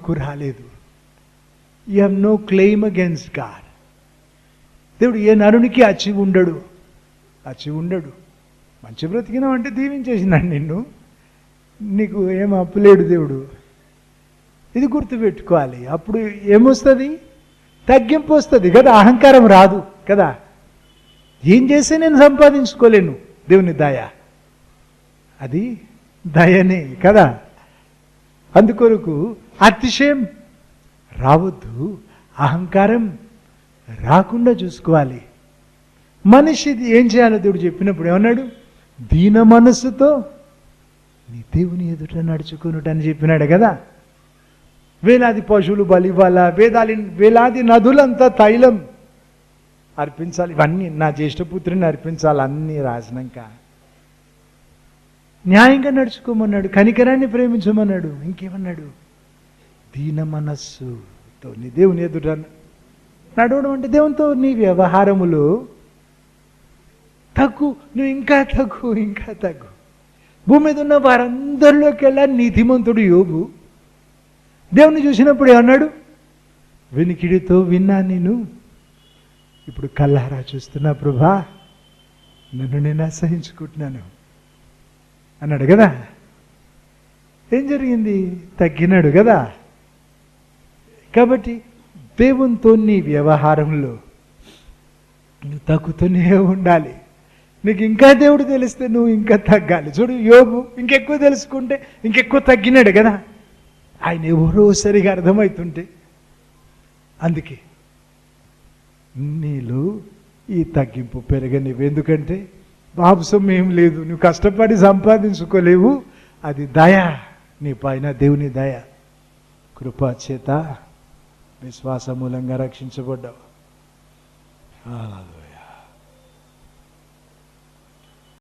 హక్కు రాలేదు. You have no claim against God. దేవుడు ఏ నరునికి అచ్చి ఉండడు. మంచి బ్రతికినావు అంటే దీవించేసినాడు నిన్ను. నీకు ఏం అప్పులేడు దేవుడు. ఇది గుర్తుపెట్టుకోవాలి. అప్పుడు ఏమొస్తుంది? తగ్గింపు వస్తుంది కదా, అహంకారం రాదు కదా. ఏం చేస్తే నేను సంపాదించుకోలేను దేవుని దయ, అది దయనే కదా. అందుకొరకు అతిశయం రావద్దు, అహంకారం రాకుండా చూసుకోవాలి. మనిషి ఏం చేయాలో దేవుడు చెప్పినప్పుడు ఏమన్నాడు? దీన మనస్సుతో నీ దేవుని ఎదుట నడుచుకునుట అని చెప్పినాడు కదా. వేలాది పశువులు బలి ఇవ్వాలా, వేలాది నదులంతా తైలం అర్పించాలి, ఇవన్నీ నా జ్యేష్ఠపుత్రుని అర్పించాలి, అన్నీ రాసినాక న్యాయంగా నడుచుకోమన్నాడు, కనికరాన్ని ప్రేమించమన్నాడు. ఇంకేమన్నాడు? దీన మనస్సుతో నీ దేవుని ఎదుట నడవడం అంటే దేవునితో నీ వ్యవహారములు తగ్గు, నువ్వు ఇంకా తగ్గు. భూమి మీద ఉన్న వారందరిలోకెల్లా నీతిమంతుడు యోబు దేవుని చూసినప్పుడు ఏమన్నాడు? వినికిడితో విన్నా నేను, ఇప్పుడు కళ్ళారా చూస్తున్నా ప్రభా, నన్ను నేను అసహించుకుంటున్నాను అన్నాడు కదా. ఏం జరిగింది? తగ్గినాడు కదా. కాబట్టి దేవునితో నీ వ్యవహారంలో నువ్వు తగ్గుతూనే ఉండాలి. నీకు ఇంకా దేవుడు తెలిస్తే నువ్వు ఇంకా తగ్గాలి. చూడు, యోబు ఇంకెక్కువ తెలుసుకుంటే ఇంకెక్కువ తగ్గినాడు కదా. ఆయన ఎవరో సరిగా అర్థమవుతుంటే, అందుకే నీలో ఈ తగ్గింపు పెరగనివ్వు. ఎందుకంటే బాబు సొమ్ము ఏం లేదు, నువ్వు కష్టపడి సంపాదించుకోలేవు. అది దయ, నీ పైన దేవుని దయ, కృపా చేత విశ్వాస మూలంగా రక్షించబడ్డావు.